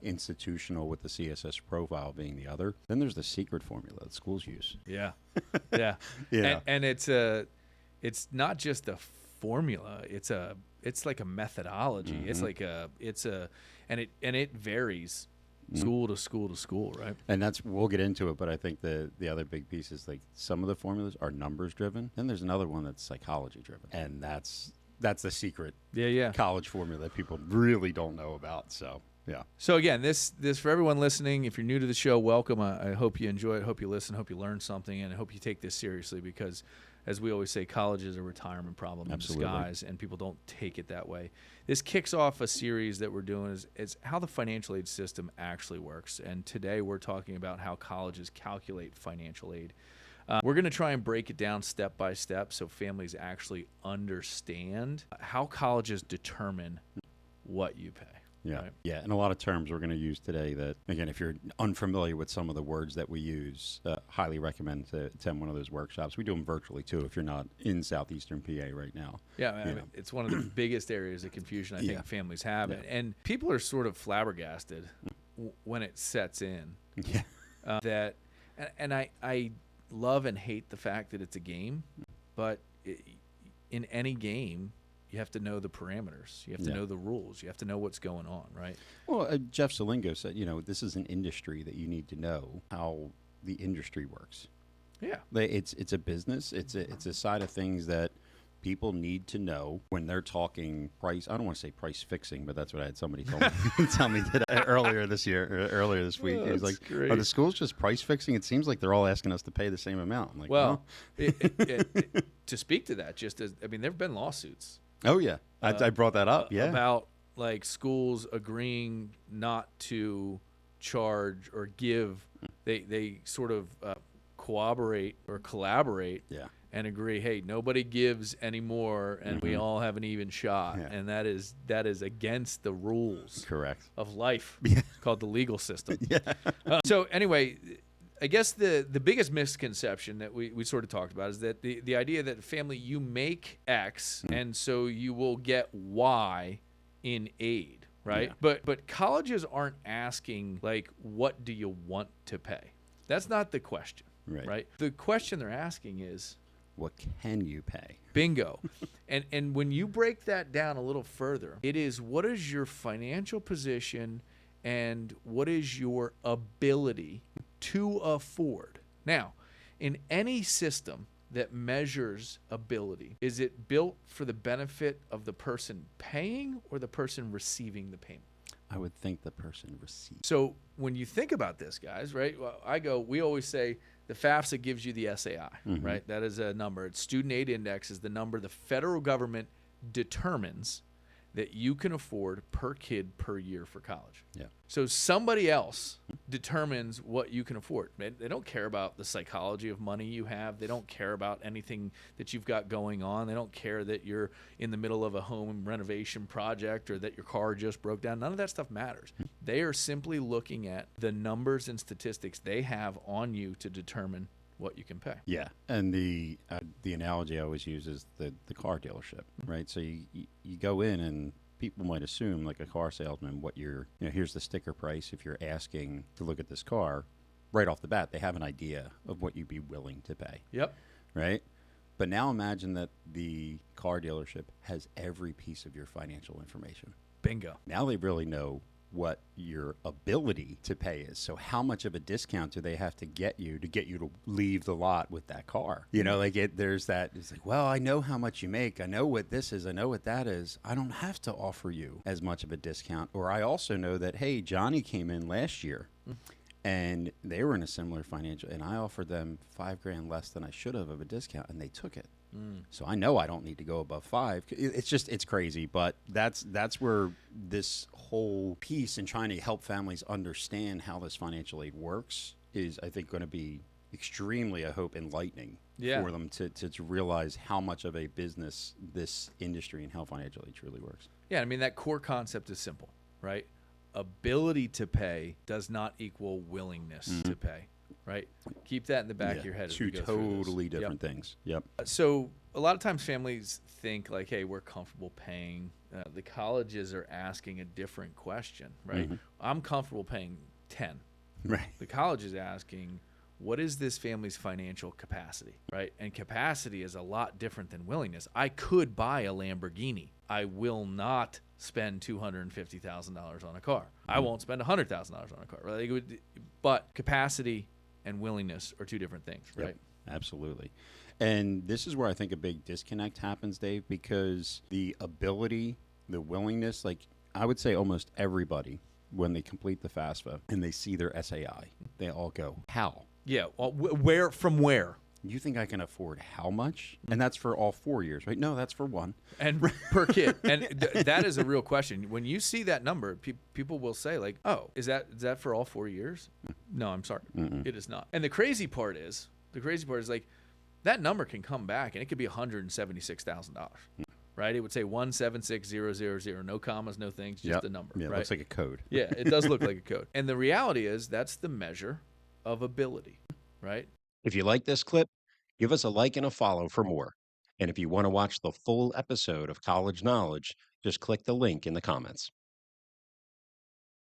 institutional with the CSS profile being the other. Then there's the secret formula that schools use. Yeah. Yeah. Yeah. And it's not just a formula. It's like a methodology. Mm-hmm. And it varies school to school to school, right? And we'll get into it, but I think the other big piece is like some of the formulas are numbers driven. Then there's another one that's psychology driven. And that's the secret college formula that people really don't know about. So, yeah. So again, this for everyone listening, if you're new to the show, welcome. I hope you enjoy it. Hope you listen. Hope you learn something, and I hope you take this seriously because, as we always say, college is a retirement problem in disguise, and people don't take it that way. This kicks off a series that we're doing is how the financial aid system actually works, and today we're talking about how colleges calculate financial aid. We're going to try and break it down step by step so families actually understand how colleges determine what you pay. Yeah, right? Yeah, and a lot of terms we're going to use today that, again, if you're unfamiliar with some of the words that we use, highly recommend to attend one of those workshops. We do them virtually, too, if you're not in southeastern PA right now. Yeah, I mean, it's one of the biggest areas of confusion I think families have. Yeah. And people are sort of flabbergasted when it sets in. Yeah. I love and hate the fact that it's a game, but in any game, you have to know the parameters. You have to know the rules. You have to know what's going on, right? Well, Jeff Salingo said, this is an industry that you need to know how the industry works. Yeah. It's a business. It's a side of things that people need to know when they're talking price. I don't want to say price fixing, but that's what I had somebody tell me earlier this week. It was like, great. Are the schools just price fixing? It seems like they're all asking us to pay the same amount. I'm like, well, to speak to that, there have been lawsuits. Oh, yeah. I brought that up, about like schools agreeing not to charge or give. They sort of cooperate or collaborate and agree, hey, nobody gives anymore and we all have an even shot. Yeah. And that is against the rules Correct. of life called the legal system. Yeah. So anyway, I guess the biggest misconception that we sort of talked about is that the idea that family, you make X and so you will get Y in aid, right? Yeah. But colleges aren't asking, like, what do you want to pay? That's not the question, right? The question they're asking is, what can you pay? Bingo. And when you break that down a little further, it is, what is your financial position and what is your ability to afford? Now, in any system that measures ability, is it built for the benefit of the person paying or the person receiving the payment? I would think the person receives. So when you think about this, guys, right? Well, we always say the FAFSA gives you the SAI, right? That is a number. It's student aid index is the number the federal government determines that you can afford per kid per year for college. Yeah. So somebody else determines what you can afford. They don't care about the psychology of money you have. They don't care about anything that you've got going on. They don't care that you're in the middle of a home renovation project or that your car just broke down. None of that stuff matters. They are simply looking at the numbers and statistics they have on you to determine what you can pay. Yeah, and the analogy I always use is the car dealership, right? So you go in and people might assume, like a car salesman, what here's the sticker price. If you're asking to look at this car, right off the bat, they have an idea of what you'd be willing to pay. Yep. Right? But now imagine that the car dealership has every piece of your financial information. Bingo. Now they really know what your ability to pay is. So how much of a discount do they have to get you to leave the lot with that car? There's that. It's like, well, I know how much you make. I know what this is. I know what that is. I don't have to offer you as much of a discount. Or I also know that, hey, Johnny came in last year and they were in a similar financial, and I offered them $5,000 less than I should have of a discount, and they took it. So I know I don't need to go above 5. It's crazy, but that's where this whole piece in trying to help families understand how this financial aid works is, I think, going to be extremely, I hope, enlightening for them to realize how much of a business this industry and how financial aid truly works. Yeah, I mean, that core concept is simple, right? Ability to pay does not equal willingness to pay. Right? Keep that in the back of your head as we go through this. Two totally different things. Yep. So a lot of times families think like, hey, we're comfortable paying. The colleges are asking a different question, right? I'm comfortable paying 10. Right. The college is asking, what is this family's financial capacity, right? And capacity is a lot different than willingness. I could buy a Lamborghini. I will not spend $250,000 on a car. I won't spend $100,000 on a car, right? But capacity and willingness are two different things, right? Yep, absolutely. And this is where I think a big disconnect happens, Dave, because the ability, the willingness, like I would say almost everybody, when they complete the FAFSA and they see their SAI, they all go, how? Yeah. Well, where from where? You think I can afford how much? And that's for all 4 years, right? No, that's for one. And per kid. And that is a real question. When you see that number, people will say like, oh, is that for all 4 years? No, I'm sorry. It is not. And the crazy part is like that number can come back and it could be $176,000. Right? It would say 176,000, no commas, no things, just a number. Yeah, it right? looks like a code. Yeah, it does look like a code. And the reality is that's the measure of ability, right? If you like this clip, give us a like and a follow for more. And if you want to watch the full episode of College Knowledge, just click the link in the comments.